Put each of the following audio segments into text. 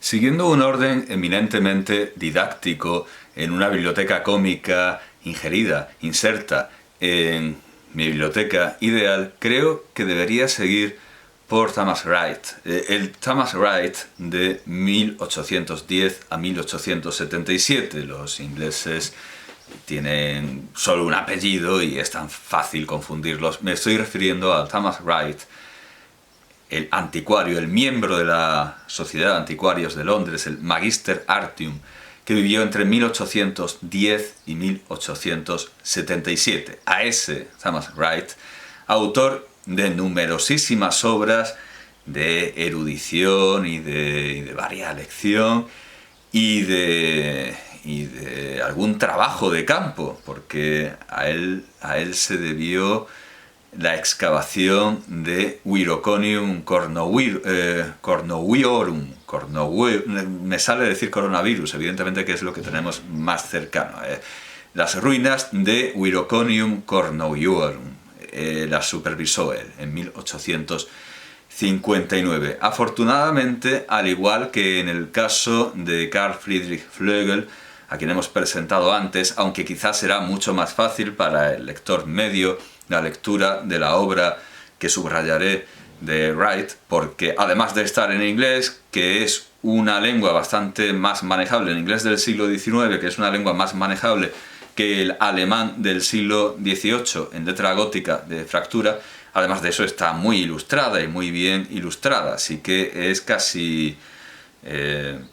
Siguiendo un orden eminentemente didáctico en una biblioteca cómica inserta en mi biblioteca ideal, creo que debería seguir por Thomas Wright. El Thomas Wright de 1810 a 1877. Los ingleses tienen solo un apellido y es tan fácil confundirlos. Me estoy refiriendo a Thomas Wright, el anticuario, el miembro de la Sociedad de Anticuarios de Londres, el Magister Artium, que vivió entre 1810 y 1877. A ese Thomas Wright, autor de numerosísimas obras de erudición y de varia lección y de algún trabajo de campo, porque a él se debió la excavación de Viroconium cornowiorum. Me sale decir coronavirus, evidentemente, que es lo que tenemos más cercano. Las ruinas de Viroconium cornowiorum las supervisó él en 1859. Afortunadamente, al igual que en el caso de Carl Friedrich Flögel, a quien hemos presentado antes, aunque quizás será mucho más fácil para el lector medio la lectura de la obra que subrayaré de Wright, porque además de estar en inglés, que es una lengua bastante más manejable, el inglés del siglo XIX, que es una lengua más manejable que el alemán del siglo XVIII en letra gótica de fractura, además de eso está muy ilustrada y muy bien ilustrada, así que es casi...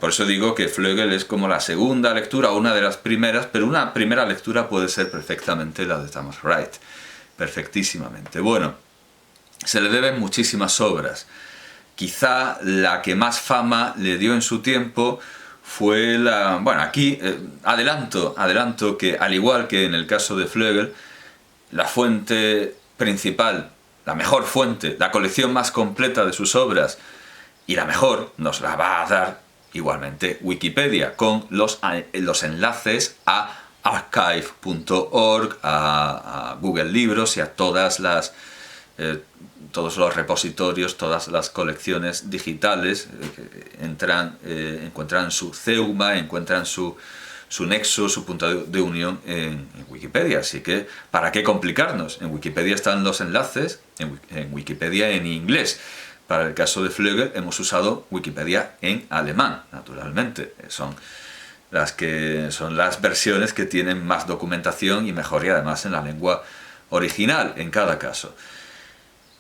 por eso digo que Flögel es como la segunda lectura, o una de las primeras, pero una primera lectura puede ser perfectamente la de Thomas Wright, perfectísimamente. Bueno, se le deben muchísimas obras. Quizá la que más fama le dio en su tiempo fue la... Bueno, aquí adelanto que, al igual que en el caso de Flögel, la fuente principal, la mejor fuente, la colección más completa de sus obras, y la mejor nos la va a dar igualmente Wikipedia, con los enlaces a archive.org, a Google Libros y a todos los repositorios, todas las colecciones digitales que encuentran su ceuma, encuentran su nexo, su punto de unión en Wikipedia. Así que, ¿para qué complicarnos? En Wikipedia están los enlaces, en Wikipedia en inglés. Para el caso de Flögel hemos usado Wikipedia en alemán, naturalmente. Son las versiones que tienen más documentación y mejor, y además en la lengua original en cada caso.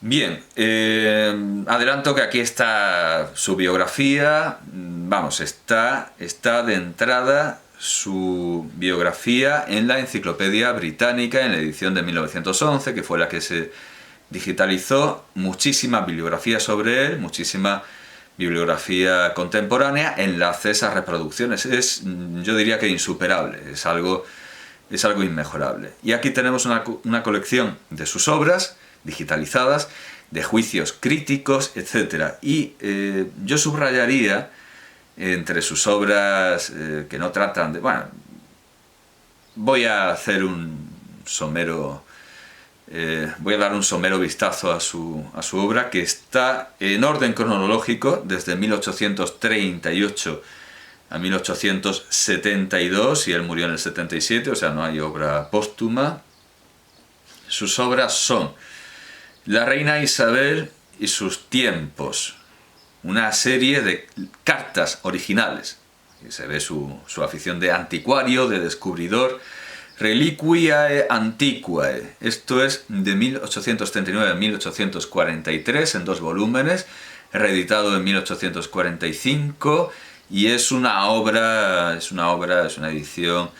Bien, adelanto que aquí está su biografía. Vamos, está de entrada su biografía en la Enciclopedia Británica, en la edición de 1911, que fue la que se digitalizó. Muchísima bibliografía sobre él, muchísima bibliografía contemporánea, enlaces a reproducciones. Yo diría que insuperable, es algo inmejorable. Y aquí tenemos una colección de sus obras digitalizadas, de juicios críticos, etc. Y yo subrayaría entre sus obras que no tratan de... Bueno, voy a hacer un somero... voy a dar un somero vistazo a su obra, que está en orden cronológico desde 1838 a 1872, y él murió en el 77, o sea, no hay obra póstuma. Sus obras son La reina Isabel y sus tiempos, una serie de cartas originales, y se ve su afición de anticuario, de descubridor. Reliquiae Antiquae, esto es de 1839 a 1843 en 2 volúmenes, reeditado en 1845, y es una edición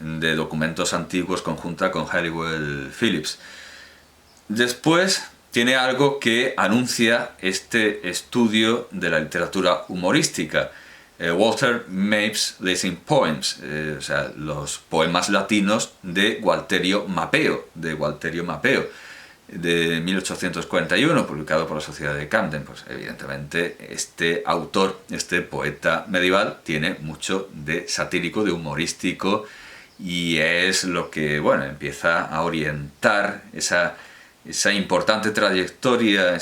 de documentos antiguos conjunta con Halliwell Phillips. Después tiene algo que anuncia este estudio de la literatura humorística, Walter Mapes Latin Poems, o sea, los poemas latinos de Gualterio Mapeo, de 1841, publicado por la Sociedad de Camden. Pues evidentemente este autor, este poeta medieval, tiene mucho de satírico, de humorístico, y es lo que, bueno, empieza a orientar esa importante trayectoria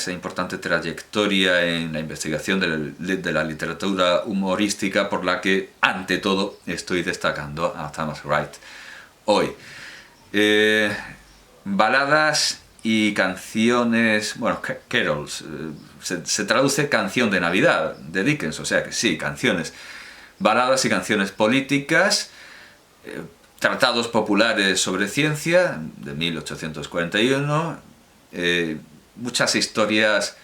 en la investigación de la literatura humorística, por la que, ante todo, estoy destacando a Thomas Wright hoy. Baladas y canciones, bueno, carols, se traduce canción de Navidad, de Dickens, o sea que sí, canciones, baladas y canciones políticas, tratados populares sobre ciencia, de 1841, muchas historias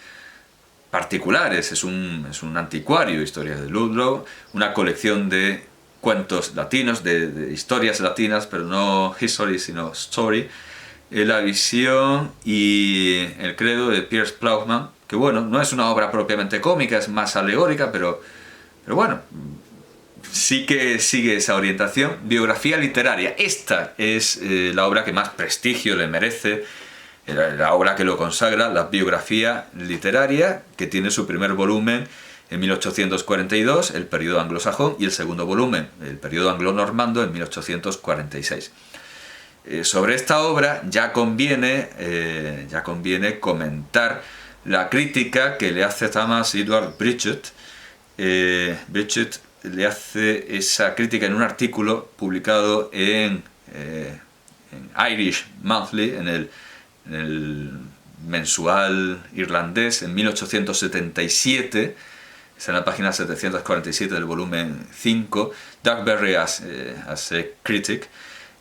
particulares, es un anticuario, historias de Ludlow, una colección de cuentos latinos, de historias latinas, pero no history, sino story, la visión y el credo de Piers Plowman, que bueno, no es una obra propiamente cómica, es más alegórica, pero bueno, sí que sigue esa orientación. Biografía literaria, esta es la obra que más prestigio le merece, la obra que lo consagra, la biografía literaria, que tiene su primer volumen en 1842, el periodo anglosajón, y el segundo volumen, el periodo anglo-normando, en 1846. Sobre esta obra ya conviene comentar la crítica que le hace Thomas Edward Pritchett. Pritchett le hace esa crítica en un artículo publicado en Irish Monthly, en el mensual irlandés, en 1877, es en la página 747 del volumen 5, Doug Berry as a Critic.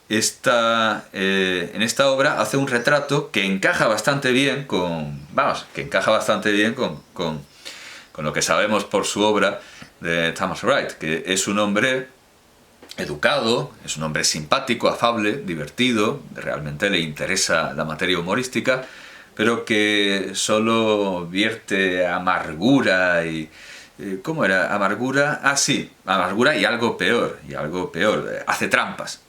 En esta obra hace un retrato que encaja bastante bien con lo que sabemos por su obra de Thomas Wright, que es un hombre educado, es un hombre simpático, afable, divertido, realmente le interesa la materia humorística, pero que solo vierte amargura y... ¿Cómo era? ¿Amargura? Ah, sí, amargura y algo peor, hace trampas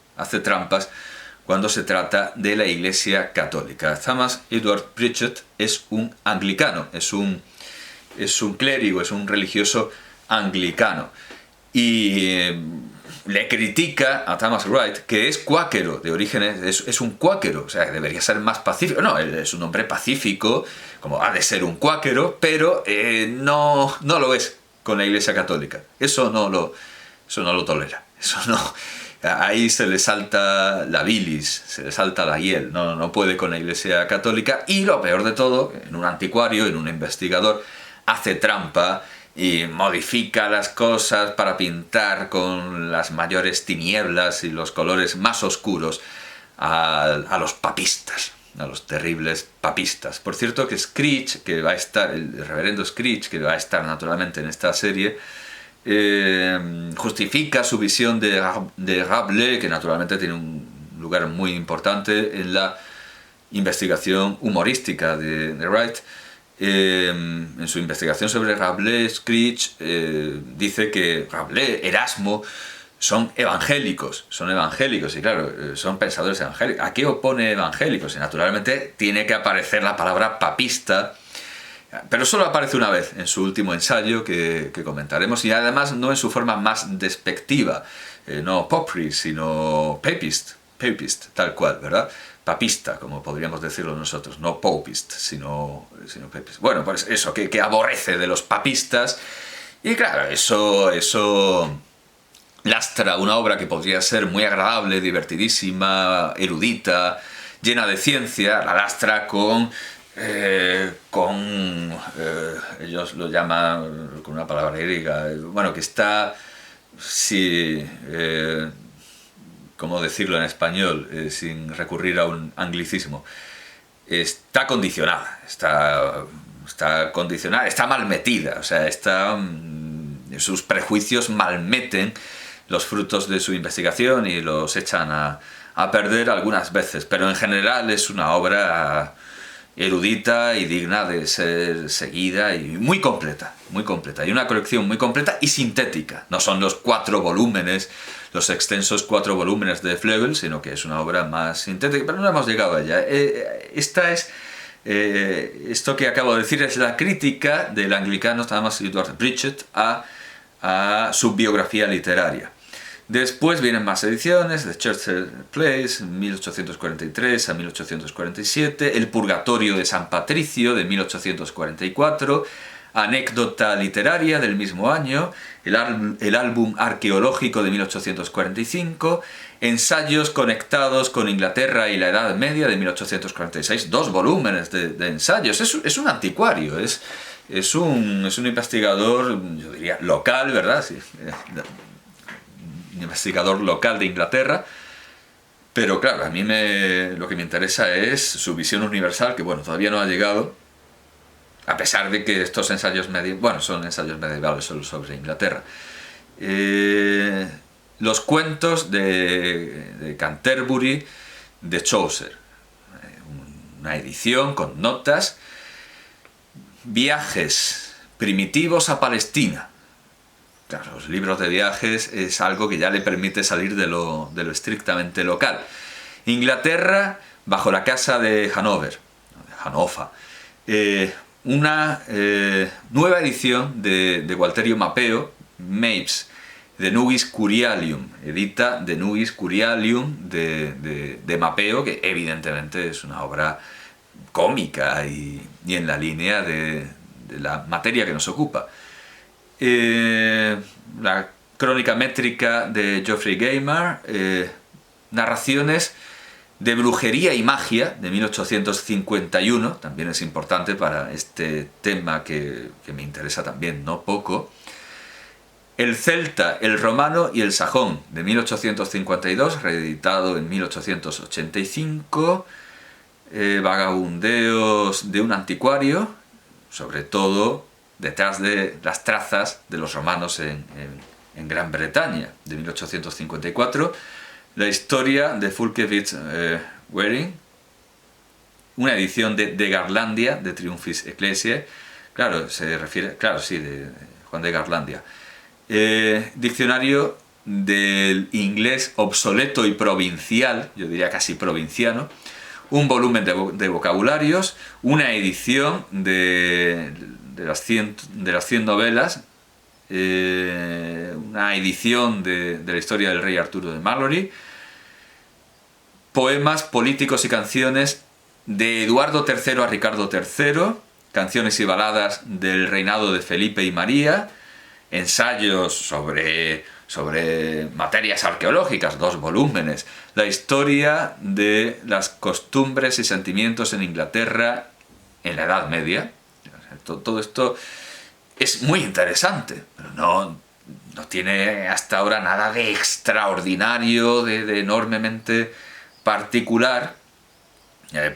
cuando se trata de la Iglesia Católica. Thomas Edward Pritchett es un anglicano, es un clérigo, es un religioso anglicano, y le critica a Thomas Wright, que es cuáquero de orígenes, es un cuáquero, o sea, que debería ser más pacífico. No, él es un hombre pacífico, como ha de ser un cuáquero, pero no lo es con la Iglesia Católica. Eso no lo tolera, eso no... Ahí se le salta la bilis, se le salta la hiel, no puede con la Iglesia Católica, y lo peor de todo, en un anticuario, en un investigador, hace trampa y modifica las cosas para pintar con las mayores tinieblas y los colores más oscuros a los papistas, a los terribles papistas. Por cierto que Screech, que va a estar, el reverendo Screech, que va a estar naturalmente en esta serie, justifica su visión de Rabelais, que naturalmente tiene un lugar muy importante en la investigación humorística de Wright. En su investigación sobre Rabelais, Screech dice que Rabelais, Erasmo son evangélicos, y claro, son pensadores evangélicos. ¿A qué opone evangélicos? Y naturalmente tiene que aparecer la palabra papista, pero solo aparece una vez en su último ensayo que comentaremos, y además no en su forma más despectiva, no popri, sino papist, tal cual, ¿verdad? Papista, como podríamos decirlo nosotros, no popist, sino papist. Bueno, pues eso, que aborrece de los papistas, y claro, eso lastra una obra que podría ser muy agradable, divertidísima, erudita, llena de ciencia, la lastra con ellos lo llaman con una palabra griega, bueno, que está, sí, ¿cómo decirlo en español sin recurrir a un anglicismo? Está condicionada, está mal metida, o sea, sus prejuicios malmeten los frutos de su investigación y los echan a perder algunas veces, pero en general es una obra erudita y digna de ser seguida, y muy completa, y una colección muy completa y sintética. No son los los extensos 4 volúmenes de Flegel, sino que es una obra más sintética, pero no hemos llegado a ella. Esto que acabo de decir es la crítica del anglicano Thomas Edward Pritchett a su biografía literaria. Después vienen más ediciones, The Churchill Plays, 1843 a 1847, El Purgatorio de San Patricio, de 1844, Anécdota literaria del mismo año, el álbum arqueológico de 1845, Ensayos conectados con Inglaterra y la Edad Media de 1846, 2 volúmenes de ensayos. Es un anticuario, es un investigador, yo diría, local, ¿verdad? Sí, un investigador local de Inglaterra. Pero claro, a mí lo que me interesa es su visión universal, que bueno, todavía no ha llegado, a pesar de que estos ensayos medievales, son ensayos medievales solo sobre Inglaterra. Los cuentos de Canterbury de Chaucer, una edición con notas. Viajes primitivos a Palestina. Claro, los libros de viajes es algo que ya le permite salir de lo estrictamente local. Inglaterra bajo la casa de Hannover. Una nueva edición de Gualterio Mapeo, Mapes, De Nugis Curialium, edita De Nugis Curialium de Mapeo, que evidentemente es una obra cómica y en la línea de la materia que nos ocupa. La crónica métrica de Geoffrey Gaimard, narraciones de brujería y magia de 1851, también es importante para este tema que me interesa también no poco. El celta, el romano y el sajón de 1852, reeditado en 1885. Vagabundeos de un anticuario, sobre todo detrás de las trazas de los romanos en Gran Bretaña, de 1854. La historia de Fulkewitz Waring, una edición de Garlandia, de Triumphis Ecclesiae, claro, se refiere, claro, sí, de Juan de Garlandia. Diccionario del inglés obsoleto y provincial, yo diría casi provinciano, un volumen de vocabularios, una edición de las 100 novelas, una edición de la historia del rey Arturo de Malory, poemas políticos y canciones de Eduardo III a Ricardo III, canciones y baladas del reinado de Felipe y María, ensayos sobre materias arqueológicas, 2 volúmenes, la historia de las costumbres y sentimientos en Inglaterra en la Edad Media. Todo esto es muy interesante, pero no tiene hasta ahora nada de extraordinario, de enormemente particular,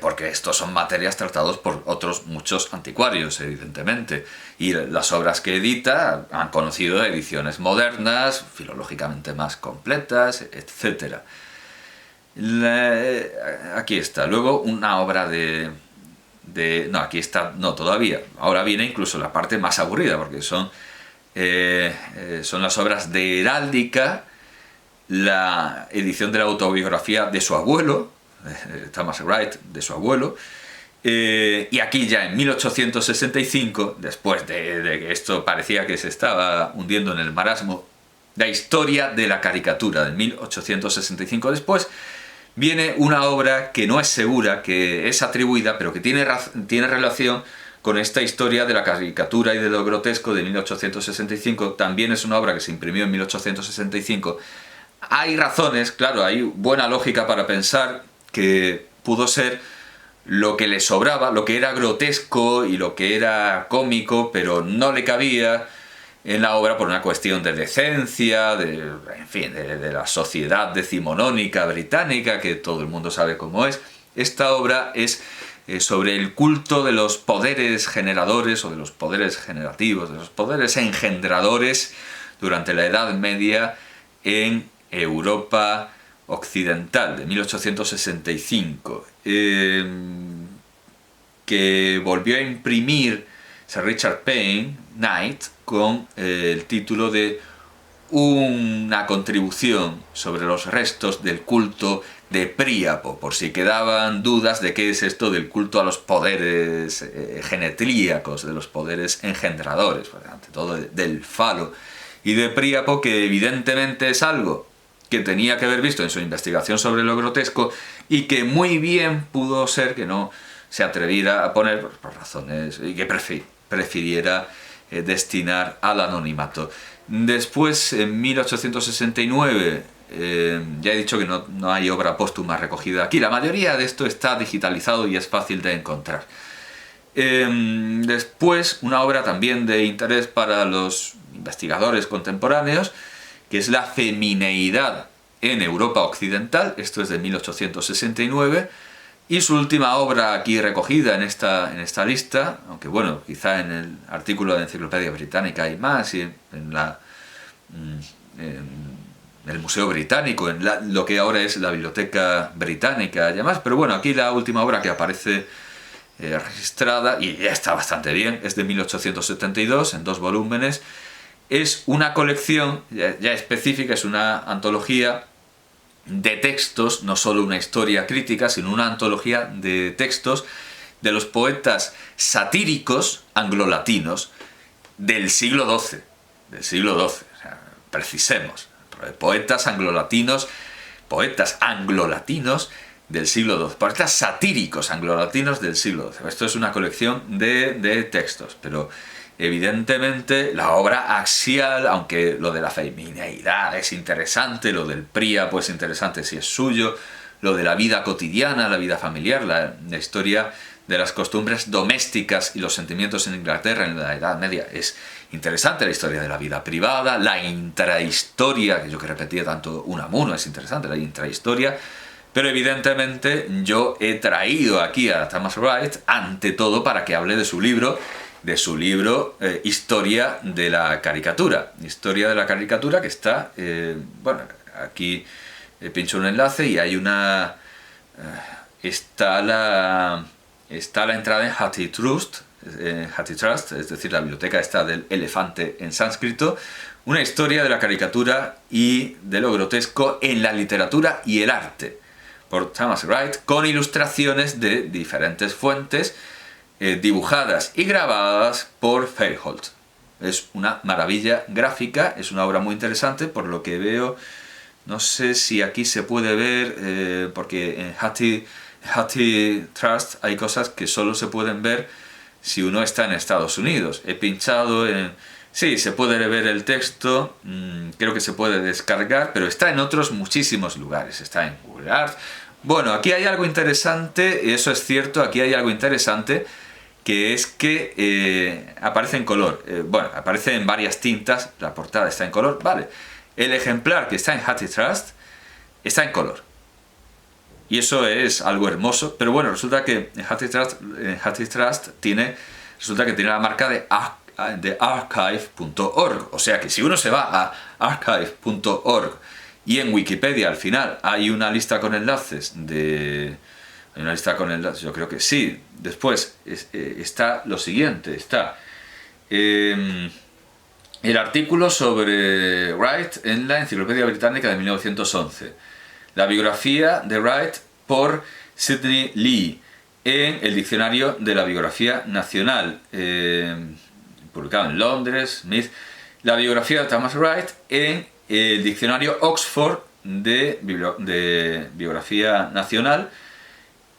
porque estos son materias tratadas por otros muchos anticuarios, evidentemente, y las obras que edita han conocido ediciones modernas, filológicamente más completas, etc. Aquí está. Luego una obra no, aquí está, no, todavía. Ahora viene incluso la parte más aburrida, porque son las obras de heráldica, la edición de la autobiografía de su abuelo, Thomas Wright, de su abuelo, y aquí ya en 1865, después de que esto parecía que se estaba hundiendo en el marasmo, la historia de la caricatura de 1865. Después viene una obra que no es segura, que es atribuida, pero que tiene relación con esta historia de la caricatura y de lo grotesco de 1865. También es una obra que se imprimió en 1865. Hay razones, claro, hay buena lógica para pensar que pudo ser lo que le sobraba, lo que era grotesco y lo que era cómico, pero no le cabía en la obra por una cuestión de decencia, en fin, de la sociedad decimonónica británica, que todo el mundo sabe cómo es. Esta obra es sobre el culto de los poderes generadores o de los poderes generativos, de los poderes engendradores durante la Edad Media en Europa occidental, de 1865, que volvió a imprimir Sir Richard Payne, Knight, con el título de una contribución sobre los restos del culto de Príapo, por si quedaban dudas de qué es esto del culto a los poderes genetlíacos, de los poderes engendradores, ante todo del falo y de Príapo, que evidentemente es algo que tenía que haber visto en su investigación sobre lo grotesco y que muy bien pudo ser que no se atreviera a poner por razones y que prefiriera destinar al anonimato. Después, en 1869, ya he dicho que no hay obra póstuma recogida aquí, la mayoría de esto está digitalizado y es fácil de encontrar. Después, una obra también de interés para los investigadores contemporáneos, que es La femineidad en Europa occidental, esto es de 1869, y su última obra aquí recogida en esta lista, aunque bueno, quizá en el artículo de Enciclopedia Británica hay más, y en el Museo Británico, en lo que ahora es la Biblioteca Británica y demás, pero bueno, aquí la última obra que aparece registrada, y ya está bastante bien, es de 1872, en 2 volúmenes, es una colección ya específica, es una antología de textos, no solo una historia crítica, sino una antología de textos de los poetas satíricos anglolatinos del siglo XII, o sea, precisemos, poetas anglolatinos del siglo XII, poetas satíricos anglolatinos del siglo XII. Esto es una colección de textos, pero evidentemente la obra axial, aunque lo de la femineidad es interesante, lo del Príapo pues interesante si es suyo, lo de la vida cotidiana, la vida familiar, la historia de las costumbres domésticas y los sentimientos en Inglaterra en la Edad Media es interesante, la historia de la vida privada, la intrahistoria, que yo que repetía tanto Unamuno, es interesante, la intrahistoria, pero evidentemente yo he traído aquí a Thomas Wright ante todo para que hable de su libro, Historia de la caricatura. Historia de la caricatura que está, bueno, aquí pincho un enlace y hay una... está la entrada en HathiTrust, es decir, la biblioteca está del elefante en sánscrito, una historia de la caricatura y de lo grotesco en la literatura y el arte, por Thomas Wright, con ilustraciones de diferentes fuentes, dibujadas y grabadas por Fairholt. Es una maravilla gráfica, es una obra muy interesante, por lo que veo, no sé si aquí se puede ver, porque en HathiTrust hay cosas que solo se pueden ver si uno está en Estados Unidos. He pinchado en... Sí, se puede ver el texto, creo que se puede descargar, pero está en otros muchísimos lugares, está en Google Art. Bueno, aquí hay algo interesante, eso es cierto, aquí hay algo interesante, que es que aparece en color. Bueno, aparece en varias tintas, la portada está en color, vale. El ejemplar que está en HathiTrust está en color. Y eso es algo hermoso, pero bueno, resulta que en HathiTrust tiene la marca de archive.org, o sea que si uno se va a archive.org y en Wikipedia al final hay una lista con enlaces yo creo que sí. Después está lo siguiente, está el artículo sobre Wright en la Enciclopedia Británica de 1911, la biografía de Wright por Sidney Lee en el Diccionario de la Biografía Nacional, publicado en Londres, Smith, la biografía de Thomas Wright en el Diccionario Oxford de Biografía Nacional,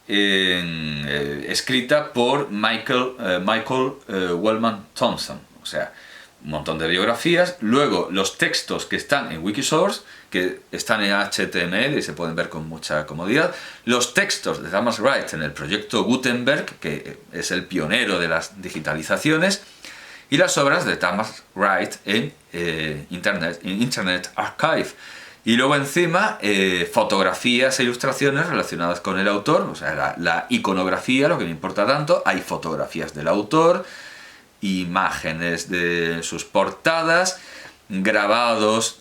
escrita por Michael Wellman Thompson, o sea, un montón de biografías. Luego los textos que están en Wikisource, que están en HTML y se pueden ver con mucha comodidad, los textos de Thomas Wright en el proyecto Gutenberg, que es el pionero de las digitalizaciones, y las obras de Thomas Wright en Internet Archive. Y luego encima fotografías e ilustraciones relacionadas con el autor, o sea, la iconografía, lo que me importa tanto, hay fotografías del autor, imágenes de sus portadas, grabados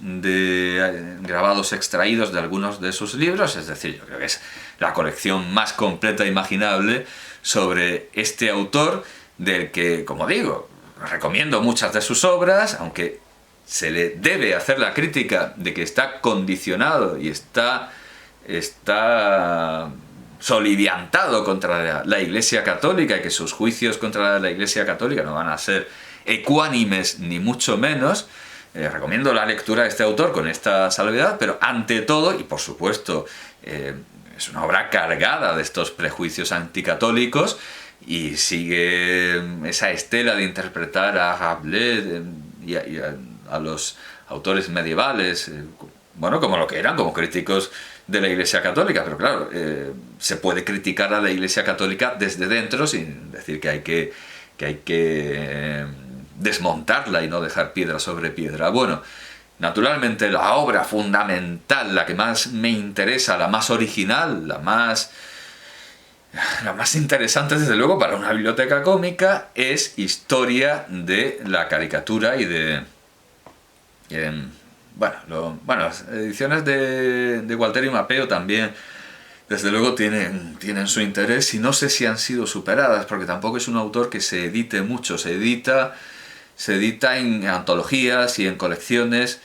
extraídos de algunos de sus libros, es decir, yo creo que es la colección más completa imaginable sobre este autor, del que, como digo, recomiendo muchas de sus obras, aunque se le debe hacer la crítica de que está condicionado y está soliviantado contra la Iglesia Católica, y que sus juicios contra la Iglesia Católica no van a ser ecuánimes ni mucho menos. recomiendo la lectura de este autor con esta salvedad, pero ante todo, y por supuesto, es una obra cargada de estos prejuicios anticatólicos y sigue esa estela de interpretar a Rabelais y a los autores medievales, bueno, como lo que eran, como críticos de la Iglesia Católica, pero claro, se puede criticar a la Iglesia Católica desde dentro sin decir que hay que desmontarla y no dejar piedra sobre piedra. Bueno, naturalmente la obra fundamental, la que más me interesa, la más original, la más interesante desde luego para una biblioteca cómica, es Historia de la caricatura y de... bueno, las ediciones de Gualterio Mapeo también, desde luego, tienen su interés y no sé si han sido superadas, porque tampoco es un autor que se edite mucho. Se edita en antologías y en colecciones,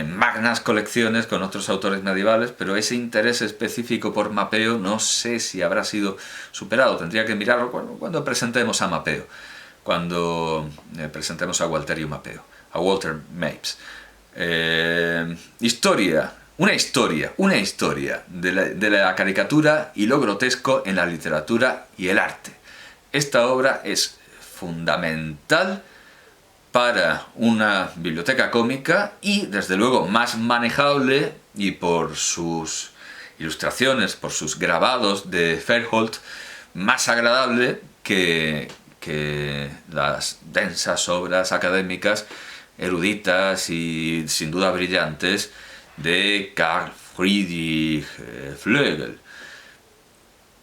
magnas colecciones con otros autores medievales, pero ese interés específico por Mapeo no sé si habrá sido superado. Tendría que mirarlo cuando presentemos a Mapeo, cuando presentemos a Gualterio Mapeo, a Walter Mapes. Una historia de la caricatura y lo grotesco en la literatura y el arte. Esta obra es fundamental para una biblioteca cómica y, desde luego, más manejable, y por sus ilustraciones, por sus grabados de Fairholt, más agradable que las densas obras académicas, eruditas y sin duda brillantes de Carl Friedrich Flögel.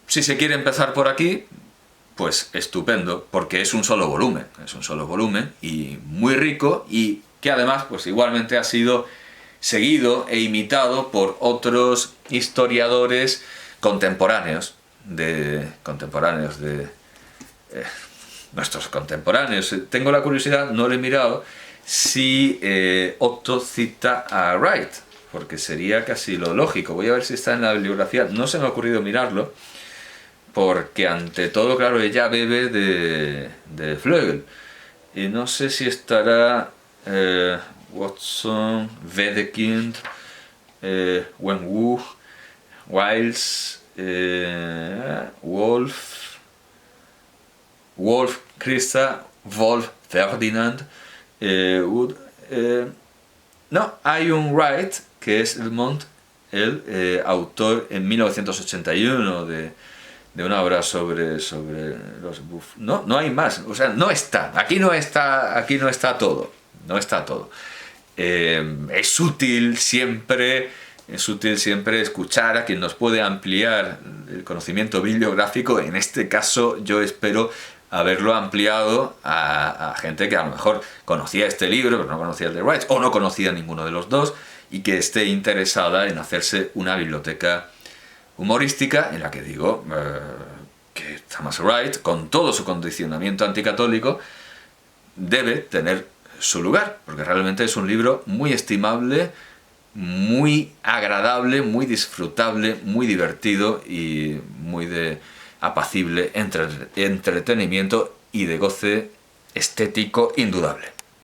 Si se quiere empezar por aquí, pues estupendo, porque es un solo volumen y muy rico, y que además pues igualmente ha sido seguido e imitado por otros historiadores contemporáneos de nuestros contemporáneos. Tengo la curiosidad, no lo he mirado, si Otto cita a Wright, porque sería casi lo lógico. Voy a ver si está en la bibliografía, no se me ha ocurrido mirarlo, porque ante todo, claro, ella bebe de Flögel, y no sé si estará Watson, Wedekind, Wenwu, Wiles, Wolf, Christa, Wolf, Ferdinand, Wood. No, hay un Wright, que es el autor en 1981 de una obra sobre los buff. No hay más, o sea, no está. Aquí no está todo. Es útil siempre escuchar a quien nos puede ampliar el conocimiento bibliográfico. En este caso, yo espero haberlo ampliado a gente que a lo mejor conocía este libro, pero no conocía el de Wright, o no conocía ninguno de los dos, y que esté interesada en hacerse una biblioteca humorística en la que digo que Thomas Wright, con todo su condicionamiento anticatólico, debe tener su lugar, porque realmente es un libro muy estimable, muy agradable, muy disfrutable, muy divertido y muy de apacible entretenimiento y de goce estético indudable.